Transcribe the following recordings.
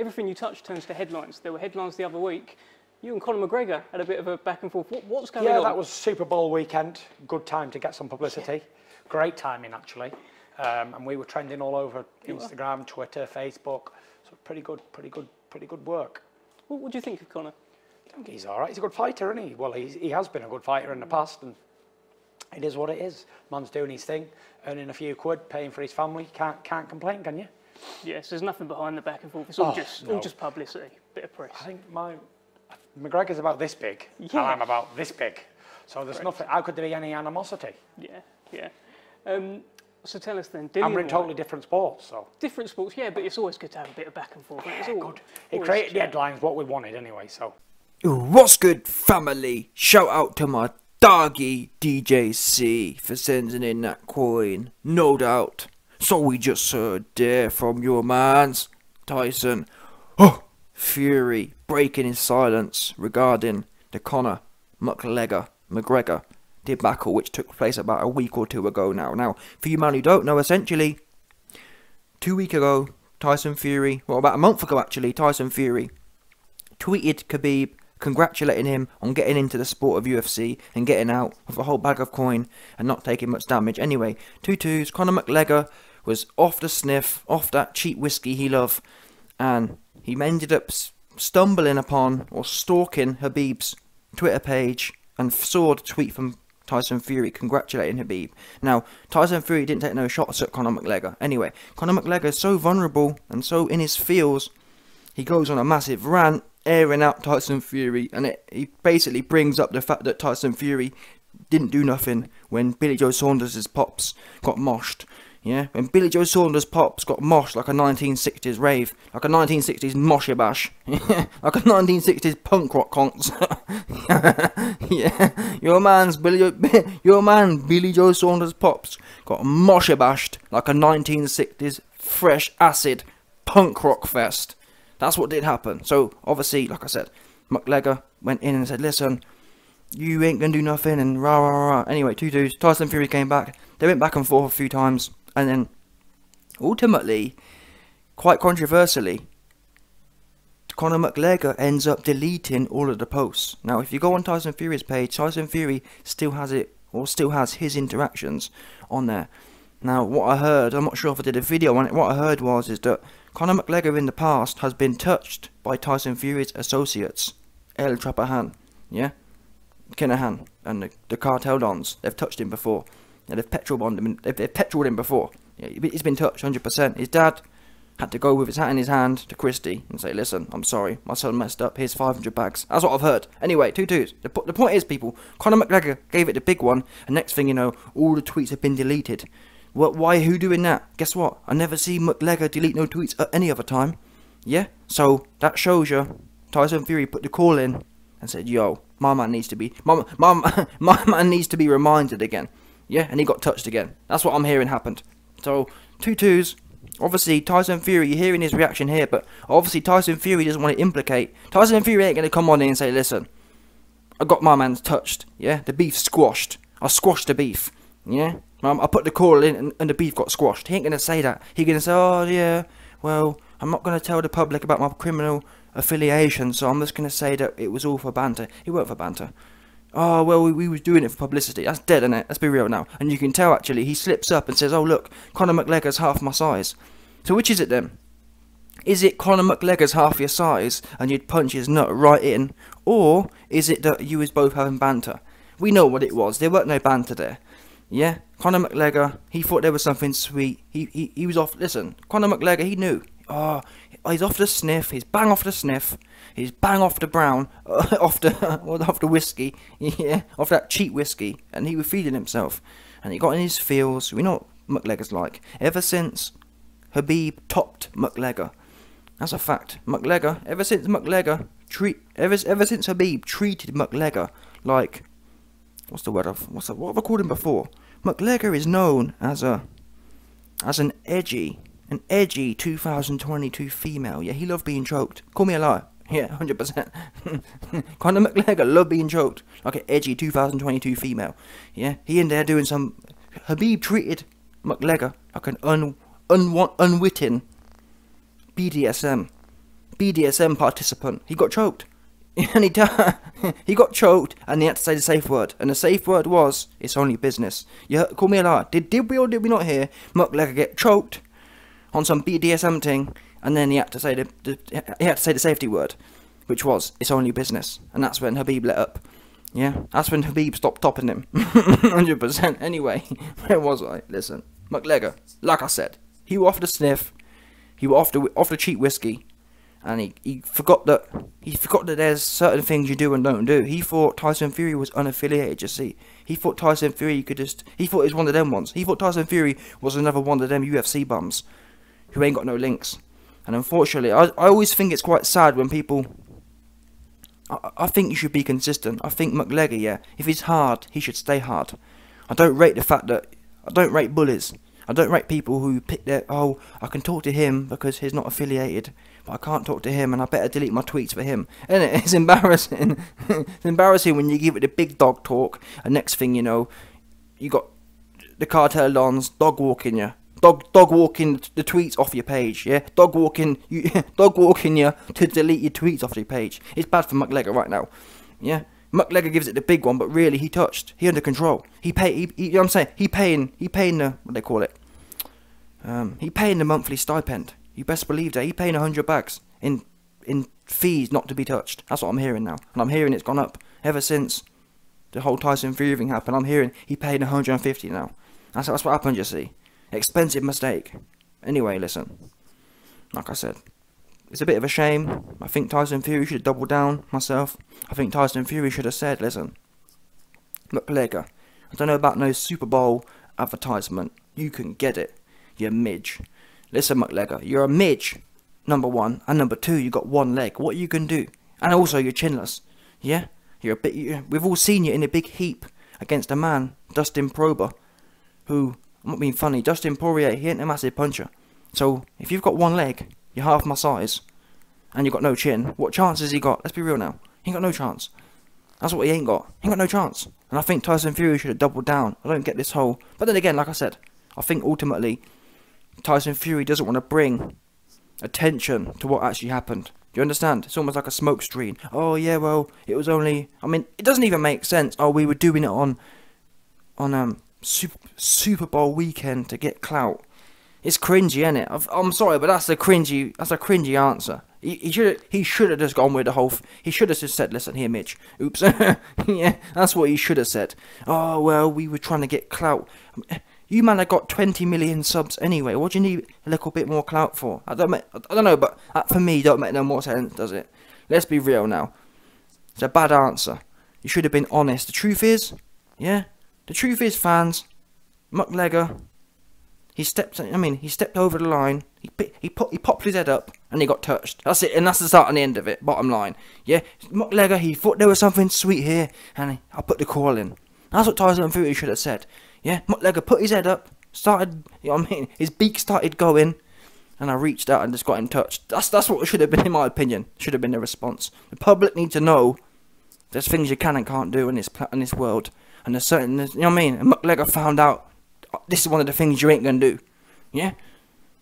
everything you touch turns to headlines. There were headlines the other week. You and Conor McGregor had a bit of a back and forth. What's going on? Yeah, that was Super Bowl weekend. Good time to get some publicity. Yeah. Great timing, actually. And we were trending all over Instagram, Twitter, Facebook. So pretty good work. What do you think of Conor? I think he's all right. He's a good fighter, isn't he? Well, he has been a good fighter in the past, and it is what it is. Man's doing his thing, earning a few quid, paying for his family. Can't complain, can you? Yes, there's nothing behind the back and forth. It's all just publicity, bit of press. I think McGregor's about this big, and I'm about this big. So there's nothing. How could there be any animosity? Yeah. So tell us then. And we're in totally different sports, so. Different sports, yeah, but it's always good to have a bit of back and forth. It's good. It created the headlines, what we wanted anyway, so. What's good, family? Shout out to my doggy DJC for sending in that coin, no doubt. So we just heard there from your man's Tyson. Fury breaking his silence regarding the Conor McGregor debacle, which took place about a week or two ago now. Now, for you man who don't know, essentially, 2 weeks ago, about a month ago actually, Tyson Fury tweeted Khabib congratulating him on getting into the sport of UFC and getting out with a whole bag of coin and not taking much damage. Anyway, 2-2s, Conor McGregor was off the sniff, off that cheap whiskey he loved, and he ended up stumbling upon or stalking Khabib's Twitter page and saw the tweet from Tyson Fury congratulating Khabib. Now, Tyson Fury didn't take no shots at Conor McGregor. Anyway, Conor McGregor is so vulnerable and so in his feels, he goes on a massive rant, airing out Tyson Fury, and he basically brings up the fact that Tyson Fury didn't do nothing when Billy Joe Saunders' pops got moshed. Yeah, when Billy Joe Saunders' pops got moshed like a 1960s rave, like a 1960s moshe bash, like a 1960s punk rock concert. Yeah, your man Billy Joe Saunders' pops got moshe bashed like a 1960s fresh acid punk rock fest. That's what did happen. So obviously, like I said, McGregor went in and said, "Listen, you ain't gonna do nothing," and rah rah rah. Anyway, 2-2s. Tyson Fury came back. They went back and forth a few times. And then, ultimately, quite controversially, Conor McGregor ends up deleting all of the posts. Now, if you go on Tyson Fury's page, Tyson Fury still has his interactions on there. Now, what I heard, I'm not sure if I did a video on it, what I heard is that Conor McGregor in the past has been touched by Tyson Fury's associates, El Trapahan, yeah? Kinahan, and the Cartel Dons. They've touched him before. Yeah, they've petroled him before. Yeah, he's been touched 100%. His dad had to go with his hat in his hand to Christie and say, "Listen, I'm sorry, my son messed up. Here's 500 bags." That's what I've heard. Anyway, 2-2s. The point is, people, Conor McGregor gave it the big one, and next thing you know, all the tweets have been deleted. Why? Who doing that? Guess what? I never see McGregor delete no tweets at any other time. Yeah. So that shows you, Tyson Fury put the call in and said, "Yo, my man needs to be my man needs to be reminded again." Yeah, and he got touched again. That's what I'm hearing happened. So, 2-2s. Obviously, Tyson Fury, you're hearing his reaction here, but obviously Tyson Fury doesn't want to implicate. Tyson Fury ain't going to come on in and say, "Listen, I got my man touched. Yeah, the beef squashed. I squashed the beef. Yeah, I put the call in and the beef got squashed." He ain't going to say that. He's going to say, "Oh, yeah, well, I'm not going to tell the public about my criminal affiliation, so I'm just going to say that it was all for banter." It weren't for banter. "Oh, well, we was doing it for publicity." That's dead, innit? Let's be real now. And you can tell, actually, he slips up and says, "Oh, look, Conor McGregor's half my size." So which is it then? Is it Conor McGregor's half your size and you'd punch his nut right in? Or is it that you was both having banter? We know what it was. There weren't no banter there. Yeah? Conor McGregor, he thought there was something sweet. He was off. Listen, Conor McGregor, he knew. Oh, he's off the sniff. He's bang off the sniff. He's bang off the brown, off the whiskey, yeah, off that cheap whiskey, and he was feeding himself, and he got in his feels. We know what McGregor's like. Ever since Khabib topped McGregor, that's a fact. Ever since Khabib treated McGregor like, what have I called him before? McGregor is known as an edgy 2022 female. Yeah, he loved being choked. Call me a liar. Yeah, 100%. Conor McGregor loved being choked like an edgy 2022 female. Yeah, he in there doing some. Khabib treated McGregor like an unwitting BDSM BDSM participant. He got choked. And he got choked, and he had to say the safe word. And the safe word was, "It's only business." You heard, call me a liar. Did we or did we not hear McGregor get choked on some BDSM thing, and then he had to say the safety word, which was, "It's only business." And that's when Khabib let up. Yeah, that's when Khabib stopped topping him. 100%. Anyway, where was I? Listen, McGregor, like I said, he was off the sniff, he was off the cheap whiskey, and he forgot that there's certain things you do and don't do. He thought Tyson Fury was unaffiliated. You see, he thought Tyson Fury he thought it was one of them ones. He thought Tyson Fury was another one of them UFC bums who ain't got no links. And unfortunately, I always think it's quite sad when people. I think you should be consistent. I think McGregor, yeah, if he's hard, he should stay hard. I don't rate bullies. I don't rate people who pick I can talk to him because he's not affiliated, but I can't talk to him and I better delete my tweets for him. And it's embarrassing. It's embarrassing when you give it the big dog talk, and next thing you know, you got the cartel dons dog walking you. Dog walking the tweets off your page, yeah? Dog walking you to delete your tweets off your page. It's bad for McGregor right now, yeah? McGregor gives it the big one, but really he under control. You know what I'm saying? He paying the, what they call it? He paying the monthly stipend. You best believe that. He paying 100 bags in fees not to be touched. That's what I'm hearing now. And I'm hearing it's gone up ever since the whole Tyson Fury thing happened. I'm hearing he paid 150 now. That's what happened, you see. Expensive mistake. Anyway, listen. Like I said, it's a bit of a shame. I think Tyson Fury should have doubled down myself. I think Tyson Fury should have said, "Listen, McGregor, I don't know about no Super Bowl advertisement. You can get it, you midge. Listen, McGregor, you're a midge, number one, and number two, you got one leg. What you can do? And also, you're chinless. Yeah, we've all seen you in a big heap against a man, Dustin Poirier, who, I'm not being funny, Dustin Poirier, he ain't a massive puncher. So if you've got one leg, you're half my size, and you've got no chin, what chance has he got? Let's be real now. He ain't got no chance. That's what he ain't got. He ain't got no chance. And I think Tyson Fury should have doubled down. I don't get this whole... But then again, like I said, I think ultimately Tyson Fury doesn't want to bring attention to what actually happened. Do you understand? It's almost like a smoke screen. Oh yeah, well, it was only... I mean, it doesn't even make sense. Oh, we were doing it on Super Bowl weekend to get clout. It's cringy, isn't it? I'm sorry, but that's a cringy answer. He should have just gone with the whole... He should have just said, "Listen here, Mitch. Oops." Yeah, that's what he should have said. Oh, well, we were trying to get clout. You man have got 20 million subs anyway. What do you need a little bit more clout for? I don't know, but that for me don't make no more sense, does it? Let's be real now. It's a bad answer. You should have been honest. The truth is, yeah, the truth is, fans, McGregor, he stepped over the line. He popped his head up and he got touched. That's it, and that's the start and the end of it. Bottom line, yeah. McGregor, he thought there was something sweet here, and I put the call in. That's what Tyson Fury should have said. Yeah, McGregor put his head up, started, you know what I mean? His beak started going, and I reached out and just got in touch. That's what it should have been, in my opinion. Should have been the response. The public need to know there's things you can and can't do in this world, and there's certain, you know what I mean? And McGregor found out this is one of the things you ain't gonna do, yeah.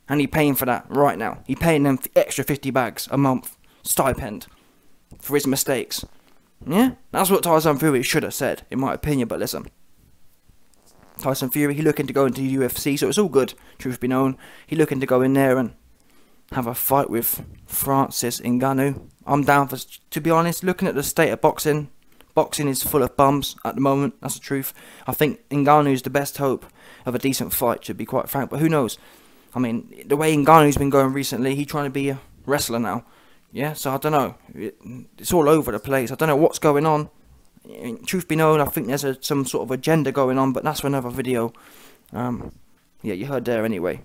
And he paying for that right now. He paying them extra 50 bags a month stipend for his mistakes. Yeah, that's what Tyson Fury should have said, in my opinion. But listen, Tyson Fury, he looking to go into the UFC, so it's all good. Truth be known, he looking to go in there and have a fight with Francis Ngannou. I'm down for, to be honest, looking at the state of boxing. Boxing is full of bums at the moment. That's the truth. I think Ngannou's the best hope of a decent fight, to be quite frank. But who knows? I mean, the way Ngannou's been going recently, he's trying to be a wrestler now. Yeah, so I don't know. It's all over the place. I don't know what's going on. Truth be known, I think there's some sort of agenda going on, but that's for another video. Yeah, you heard there anyway.